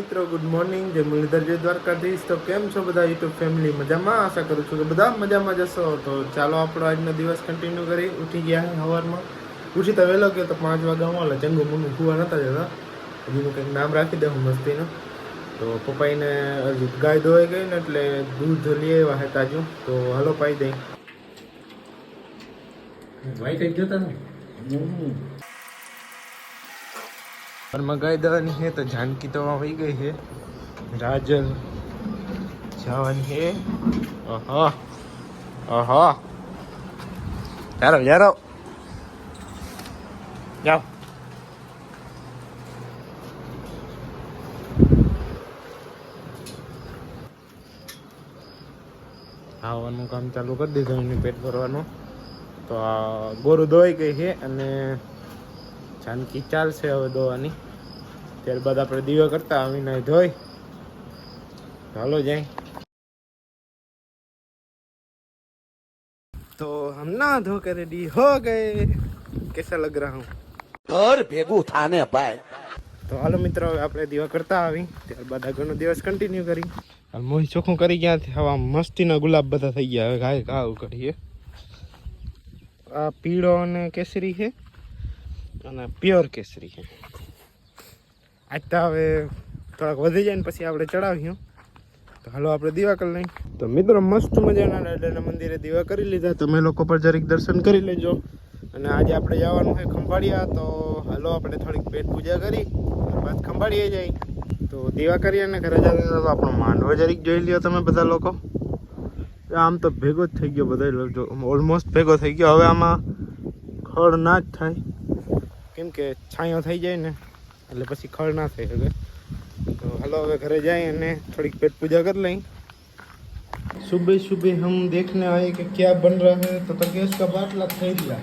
મિત્રો, good morning. જય મુરલીધર, જય દ્વારકાધીશ. તો કેમ છો બધા યુટ્યુબ ફેમિલી? મજામાં? આશા કરું છું કે બધા મજામાં જશો. તો ચાલો આપણો આજનો દિવસ કન્ટિન્યુ કરી. ઉઠી ગયા સવારમાં. ઉઠી તો વહેલો ગયો તો 5 વાગ્યા વાળા ચંગુ મુનું ખુવા નતા જતા. હજીનું કંઈક નામ રાખી દઉં મસ્તીનું. તો પપ્પાઈને હજી ગાય ધોવાઈ ગઈ ને એટલે દૂધ લઈ આવ્યા હતા તાજું. તો હાલો પાઈ દઈ. વાઈટ જ જોતા ને ઘરમાં ગાય દવાની છે તો જાનકી તો વહી ગઈ છે. રાજલ જવાની છે. આહા આહા ચાલો જાઓ જાઓ. ખાવાનું કામ ચાલુ કરી દીધું એની પેટ ભરવાનું. તો આ ગોરું ધોઈ ગઈ છે અને જાનકી ચાલશે હવે દોવાની. ત્યારબાદ આપણે દીવા કરતા આવીને ધોઈ ચાલો જાય. तो हम नहा धो कर रेडी हो गए. कैसा लग रहा हूँ? ઘર ભેગું થાને ભાઈ. તો હાલો મિત્રો, હવે આપણે દીવા કરતા આવી. ત્યારબાદ આગળનો દિવસ કન્ટિન્યુ કરી. હાલ મોહી ચોખ્ખું કરી ગયા. હવે મસ્તીના ગુલાબ બધા થઈ ગયા. હવે ગાય ઘાવ કરીએ. આ પીળો અને કેસરી છે અને પ્યોર કેસરી છે. આજ તો હવે થોડાક વધી જાય ને પછી આપણે ચડાવીએ. તો હાલો આપણે દીવા કરી લઈએ. તો મિત્રો, મસ્ત મજાના દાદાના મંદિરે દીવા કરી લીધા. તમે લોકો પર જરીક દર્શન કરી લેજો. અને આજે આપણે જવાનું છે ખંભાળિયા. તો હાલો આપણે થોડીક પેટ પૂજા કરી બાદ ખંભાળીએ જાય. તો દીવા કરીએ ને ઘરે જતા તો આપણો માંડવો જરીક જોઈ લ્યો તમે બધા લોકો. આમ તો ભેગો જ થઈ ગયો બધા, ઓલમોસ્ટ ભેગો થઈ ગયો. હવે આમાં ખડ ના જ થાય કેમ કે છાંયો થઈ જાય ને એટલે પછી ખડ ના થઈ શકે. તો હાલો હવે ઘરે જાય અને થોડીક પેટ પૂજા કરી લઈ. सुबह सुबह हम देखने आए कि क्या बन रहा है तो गैस का बाटला खरीद लिया.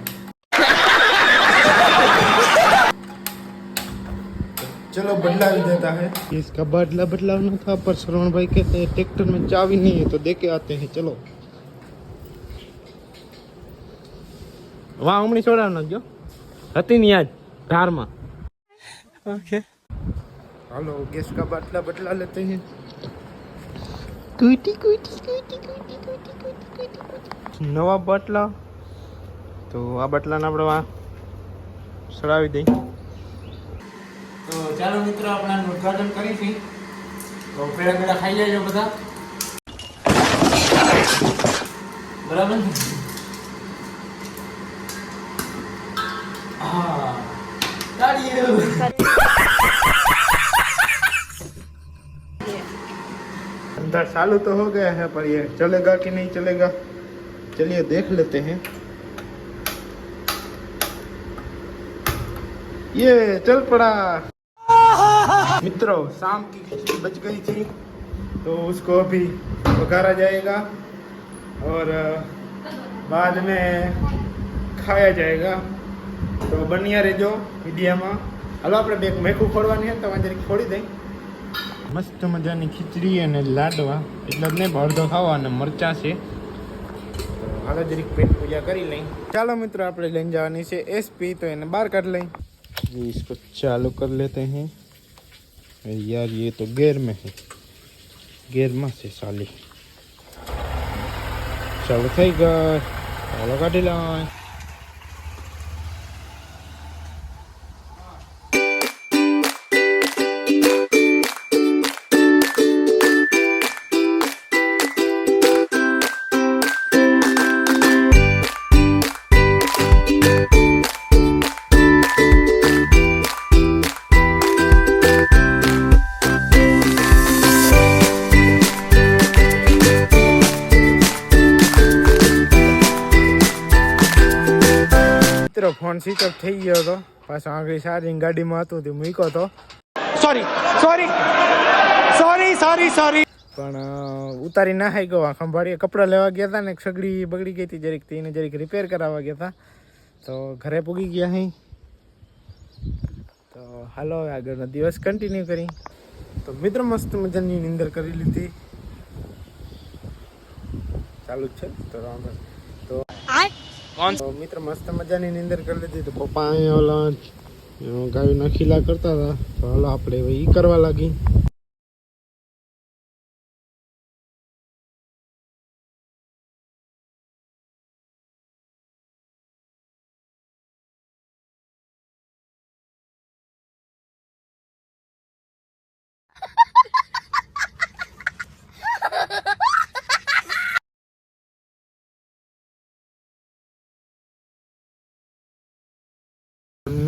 चलो बदला भी देता है. इसका बाटला बदलाना था पर श्रवण भाई कहते हैं ट्रैक्टर में चाबी नहीं है तो दे के आते हैं. चलो वहाँ उमड़ी छोड़ा नाखो હતી ને યાદ ધારમાં. ओके हेलो, गैस का बाटला बदला लेते हैं. कूटी कूटी कूटी कूटी कूटी कूटी कूटी नवा बाटला. તો આ બાટલાને આપણે આ સડાવી દઈ. તો ચાલો મિત્રો, આપણે ઉદ્ઘાટન કરીશું. તો પેલા પેલા ખાઈ જાય બધા બરાબર. हाँ अंदर चालू तो हो गया है पर ये चलेगा कि नहीं चलेगा, चलिए देख लेते हैं. ये चल पड़ा. मित्रों, शाम की खिचड़ी बच गई थी तो उसको अभी पकारा जाएगा और बाद में खाया जाएगा. તો બન્યા રહેજો વિડીયામાં. હાલો આપણે બે મેકું ખોડવાની છે તો જરીક ખોડી દઈ. મસ્ત મજાની ખીચડી અને લાડવા એટલે જ નહીં, અડધો ખાવા અને મરચાં છે. તો હાલો જરીક પેટ પૂજા કરી લઈ. ચાલો મિત્રો, આપણે લઈને જવાની છે એસપી. તો એને બહાર કાઢ લઈ. इसको चालू कर लेते हैं. यार ये तो गेयर में है, गेयर में से साली चालू થઈ ગઈ. ચાલો કાઢી લાય. ફોન સ્વિચ ઓફ થઈ ગયો હતો. પાછો આગળ ચાર્જિંગ ગાડીમાં હતું તે મૂક્યો હતો. સોરી પણ ઉતારી ના ખાઈ ગયો. ખંભાળીએ કપડાં લેવા ગયા હતા ને સગડી બગડી ગઈ હતી જરીક, તેને જરીક રિપેર કરાવવા ગયા હતા. તો ઘરે પૂગી ગયા અહીં. તો હાલો આગળનો દિવસ કન્ટિન્યુ કરી. તો મિત્રો, મસ્ત મજાની નિંદર કરી લીધી. ચાલુ જ છે તો તો મિત્ર મસ્ત મજાની નિંદર કરી લીધી. તો પપ્પા અહીંયા ઓલા ગાયોના ખીલા કરતા હતા. તો હાલો આપણે હવે ઈ કરવા લાગી.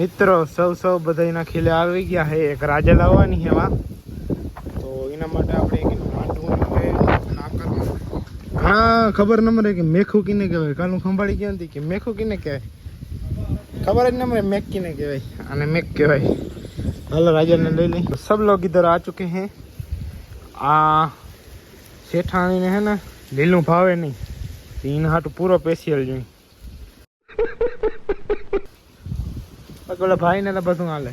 મિત્રો સૌ બધાના ખીલે આવી ગયા છે. એક રાજે લાવવાની છે એમાં, તો એના માટે આપણે એક માંડવું હા ખબર ન મળે કે મેખું કિને કહેવાય. કાલું સંભાળી ગયા નથી કે મેખું કિને કહેવાય, ખબર જ ન મળે મેક કિને કહેવાય અને મેક કહેવાય. हेलो राजा ने ले ली. सब लोग इधर आ चुके हैं. आ सेठानी ने है ना લીલું ભાવે નહીં, એના હાટું પૂરો સ્પેશિયલ જોઈ. ઓલા ભાઈ ને તો બધું હાલે.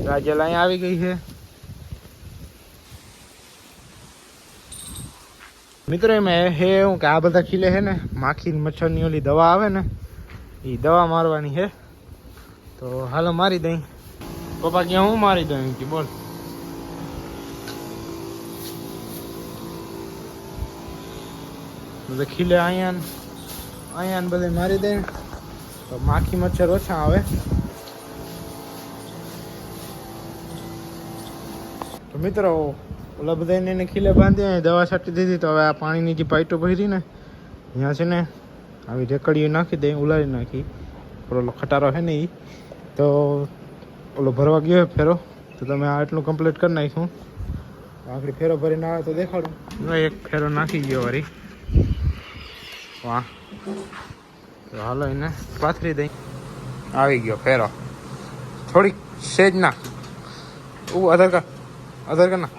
રાજલ અહીંયા આવી ગઈ છે. મિત્રો એમાં હે હું કે આ બધા ખીલે છે ને માખી મચ્છરની ઓલી દવા આવે ને એ દવા મારવાની છે. તો હાલો મારી દઈ. પપ્પા ક્યાં હું મારી દઉં કે બોલ. બધા ખીલે અહીંયા બધે મારી દે તો માખી મચ્છર ઓછા આવે. તો મિત્રો ઓલા બધા એને ખીલે બાંધી દવા છાંટી દીધી. તો હવે આ પાણીની જે પાઇટો ભરી ને અહીંયા છે ને આવી રેકડીઓ નાખી દઈ, ઉલારી નાખી. ઓલો ખટારો છે ને એ તો ઓલો ભરવા ગયો ફેરો. તો તમે આ એટલું કમ્પ્લીટ કરી નાખ્યું. આખરી ફેરો ભરીને આવે તો દેખાડું. એક ફેરો નાખી ગયો વળી. વાહ, તો હાલો એને પાથરી દઈ. આવી ગયો ફેરો. થોડીક સેજ ના અધર કર ના.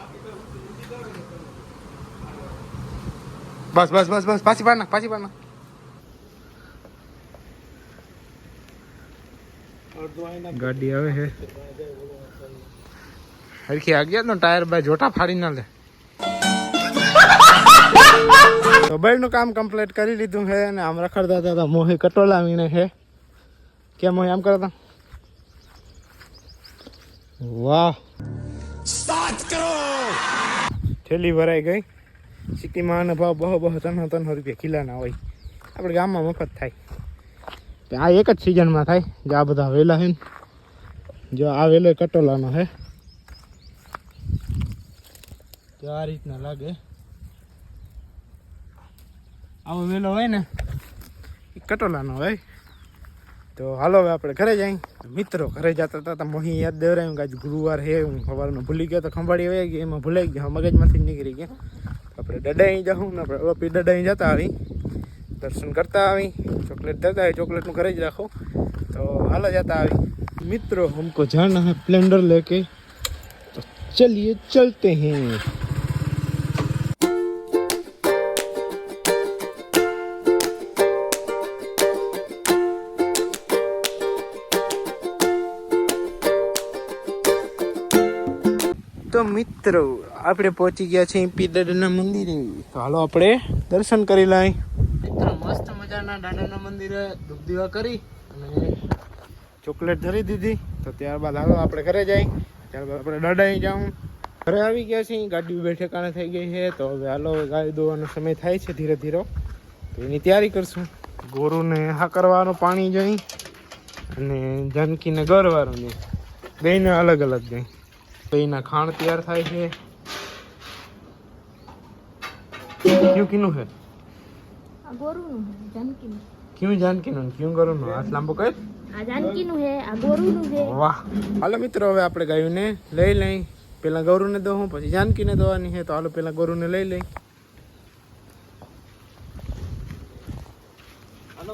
બસ પાછી પાડ નાખ. ગાડી આવે છે હરખી આ ગયા તો ટાયર બાય જોટા ફાડી ના લે. તો બળનું કામ કમ્પ્લીટ કરી લીધું છે અને આમ રખડતા હતા. મોહી કટોલાવીને છે. કેમ મોહી આમ કરતા? વાહ, થેલી ભરાઈ ગઈ. સિટીમાં ભાવ બહુ 300 રૂપિયા કિલાના હોય. આપણે ગામમાં મફત થાય. આ એક જ સિઝનમાં થાય. જે આ બધા વેલા છે ને, જો આ વેલો કટોલાનો છે. તો આ રીતના લાગે. આવો વેલો હોય ને એ કટોલાનો હોય. તો હાલો હવે આપણે ઘરે જાય. મિત્રો ઘરે જતા હતા મોહી યાદ દેવરાયું કે આજ ગુરુવાર છે. હું સવારમાં ભૂલી ગયો તો ખંભાળી વહી ગઈ, એમાં ભૂલાઈ ગયો, મગજમાંથી જ નીકળી ગયા. આપણે ડડાઈ જાઉં ને આપણે ઓપી ડડાઈ જતા આવી, દર્શન કરતા આવી, ચોકલેટ દેતા આવી. ચોકલેટનું ઘરે જ રાખો. તો હાલો જતા આવી. મિત્રો हमको जाना है स्प्लेंडर लेके, तो चलिए चलते हैं. તો મિત્રો આપણે પહોંચી ગયા છીએ પીર મંદિરે. તો હાલો આપણે દર્શન કરી લઈ. મિત્રો મસ્ત મજાના દાદાના મંદિરે ધૂપ દીવા કરી અને ચોકલેટ ધરી દીધી. તો ત્યારબાદ હાલો આપણે ઘરે જાય. ત્યારબાદ આપણે દાદાએ જાઉં. ઘરે આવી ગયા છીએ. ગાડી બે ઠેકાણે થઈ ગઈ છે. તો હવે હાલો ગાડી દોવાનો સમય થાય છે ધીરે ધીરે. તો એની તૈયારી કરશું. ગોરુને હા કરવાનું પાણી જઈ અને જાનકીને ગરવાનું જઈ. બેને અલગ અલગ જઈ. એના ખાણ તૈયાર થાય છે. ક્યું કીનું છે? આ ગોરુનું છે, જાનકીનું. ક્યું જાનકીનું ક્યું ગોરુનું? હાથ લાંબો કર. આ જાનકીનું છે, આ ગોરુનું છે. વાહ. હાલો મિત્રો હવે આપણે ગાયોને લઈ લઈ. પેલા ગૌરુને દઉં પછી જાનકીને દોવાની છે. તો હાલો પેલા ગૌરુને લઈ લઈ. હાલો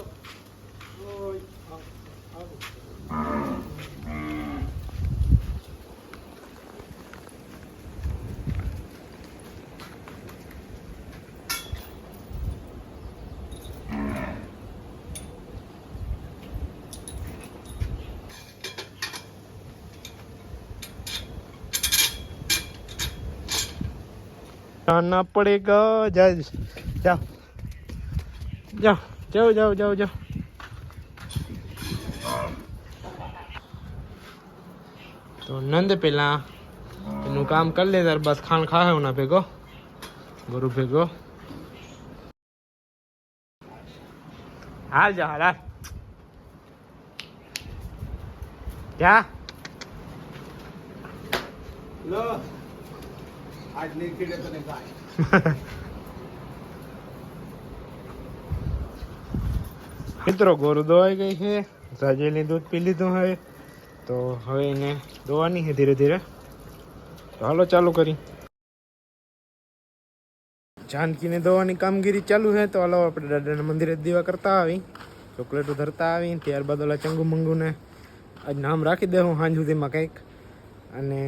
जाना पड़ेगा. जाओ जाओ जाओ जाओ जाओ जाओ जाओ. તો નંદ પેલા એનું કામ કરી લે. ત્યાર બસ ખાણ ખાહે ના ભેગો ગરુ ભેગો. હાલ જા હાલ જા. લો आज नहीं खिले तो नहीं खाए. મિત્રો ગોરુ દોવાઈ ગઈ છે. રાજેલી દૂધ પી લીધું હવે. તો હવે એને દોવાની છે ધીરે ધીરે. તો હાલો ચાલુ કરી. જાનકીને દોવાની કામગીરી ચાલુ છે. તો હાલો આપણે દાદાના મંદિરે દીવા કરતા આવી, ચોકલેટો ધરતા આવી, ત્યારબાદ ઓલા ચંગુ મંગુને આજ નામ રાખી દે હું સાંજ સુધીમાં કંઈક. અને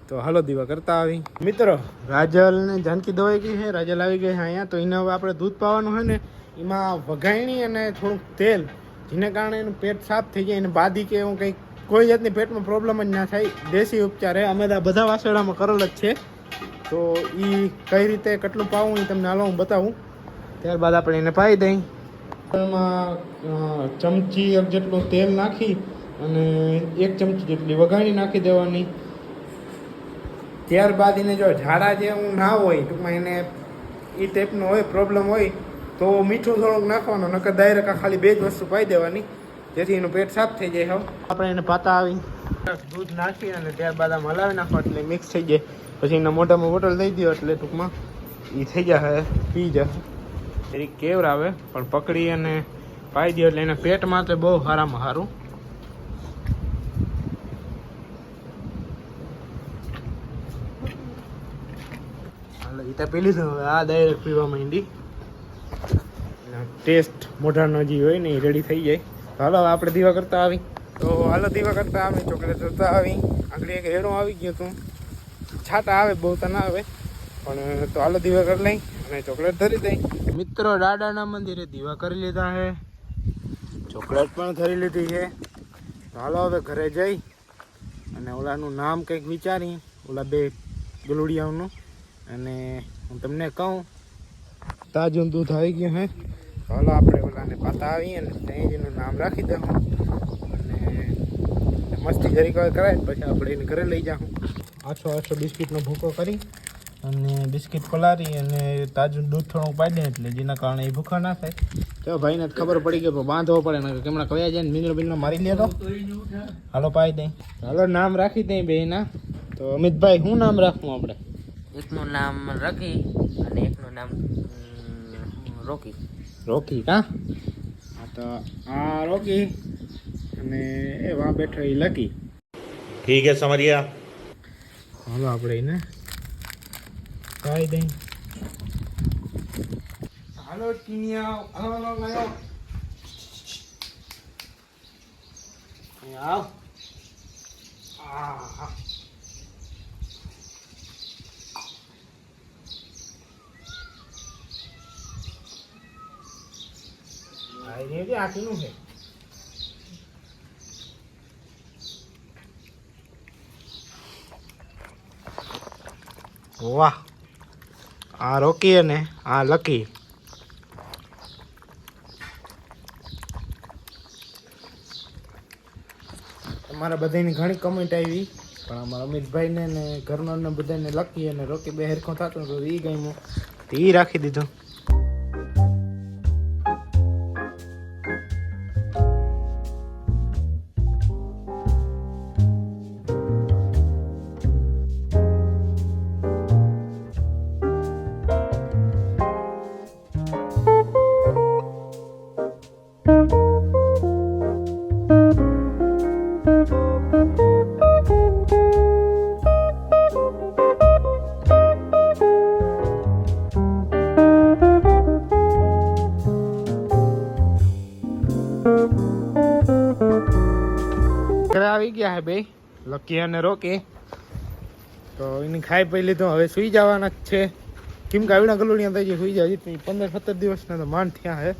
તો હાલો દીવા કરતા આવી. મિત્રો રાજલ ને જાનકી દવાઈ ગઈ છે, રાજલ આવી ગઈ છે અહીંયા. તો એને હવે આપણે દૂધ પાવાનું છે ને, એમાં વઘાયણી અને થોડુંક તેલ, જેને કારણે એનું પેટ સાફ થઈ જાય, એને બાદી કે એવું કંઈક કોઈ જાતની પેટમાં પ્રોબ્લેમ જ ના થાય. દેશી ઉપચાર અમે બધા વાસણામાં કરેલ જ છે. તો એ કઈ રીતે કેટલું પાવું એ તમને હાલો હું બતાવું. ત્યારબાદ આપણે એને પાઈ દઈ. એમાં ચમચી જેટલું તેલ નાખી અને 1 ચમચી જેટલી વઘાણી નાખી દેવાની. ત્યારબાદ એને જો ઝાડા જેવું ના હોય, ટૂંકમાં એને એ ટાઈપનો હોય પ્રોબ્લેમ હોય તો મીઠું થોડુંક નાખવાનું, નકર ડાયરેક્ટ આ ખાલી 2 જ વસ્તુ પાઈ દેવાની, જેથી એનું પેટ સાફ થઈ જાય. આપણે એને પાતા આવી દૂધ નાખી અને ત્યારબાદ આમ હલાવી નાખો એટલે મિક્સ થઈ જાય. પછી એના મોઢામાં બોટલ દઈ દો એટલે ટૂંકમાં એ થઈ જાય, પી જાય. એની કેવર આવે પણ પકડી અને પાઈ દો એટલે એના પેટ માટે બહુ સારામાં સારું. એ તો પી લીધું. હવે આ ડાયરેક્ટ પીવા માંડી. ટેસ્ટ મોઢાનો જે હોય ને એ રેડી થઈ જાય. હાલો આપણે દીવા કરતા આવી. તો હાલો દીવા કરતા આવી, ચોકલેટ કરતા આવી. આગળ એક હેડો આવી ગયો હતું, છાટા આવે બહુ તો ના આવે, પણ તો હાલો દીવા કરી લઈ અને ચોકલેટ ધરી દઈ. મિત્રો દાદાના મંદિરે દીવા કરી લીધા છે, ચોકલેટ પણ ધરી લીધી છે. તો હાલો હવે ઘરે જઈ અને ઓલાનું નામ કંઈક વિચારી, ઓલા 2 ગલુડિયાઓનું. અને હું તમને કહું, તાજું દૂધ આવી ગયું હે. હાલો આપણે ઓલાને પાતા આવી અને તેનું નામ રાખી દઉં અને મસ્તી જરી કરાય. પછી આપણે એને ઘરે લઈ જાઉં. આછો બિસ્કિટનો ભૂકો કરી અને બિસ્કિટ પલારી અને તાજું દૂધ થોડુંક પાઈ દે, એટલે જેના કારણે એ ભૂખા ના થાય. તો ભાઈને ખબર પડી ગઈ, પણ બાંધવો પડે ને કેમણા કયા જાય ને મિનરો મારી લે. તો હાલો પાઈ દઈ. હાલો નામ રાખી દઈ બેના. તો અમિતભાઈ શું નામ રાખવું આપણે? એકનું નામ રકી અને એકનું નામ રોકી. રોકી કા? હા તો આ રોકી અને એ વા બેઠો એ લકી. ठीक है समझ गया. હાલો આપણે એને ખાઈ દઈ. હાલો ટીનિયા, હાલો આવ્યો. આવ. આ આ કીનું છે? વાહ, આ રોકી અને આ લકી. તમારા બધાની ઘણી કમેન્ટ આવી, પણ અમારા અમિતભાઈને ને ઘરના બધાને લકી અને રોકી 2 હરખો થતો તો એ ગમ્યું, તો એ રાખી દીધું. આવી ગયા હે બે લકી અને રોકી. તો એની ખાઈ પી લીધું, હવે સુઈ જવાના જ છે. કેમ કે આવીના ગલુડિયા થઈ જાય સુઈ જાય. 15-17 દિવસના તો માંડ થયા હે.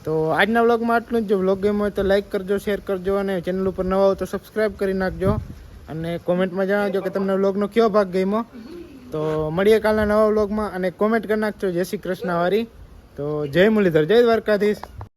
તો આજના વ્લોગમાં આટલું જ. જો વ્લોગ ગમ્યો હોય તો લાઈક કરજો, શેર કરજો અને ચેનલ ઉપર નવા હો તો સબસ્ક્રાઈબ કરી નાખજો. અને કોમેન્ટમાં જણાવજો કે તમને વ્લોગનો કયો ભાગ ગમ્યો. તો મળીએ કાલના નવા વ્લોગમાં અને કોમેન્ટ કરી નાખજો જય શ્રી કૃષ્ણ વાળી. તો જય મુરલીધર, જય દ્વારકાધીશ.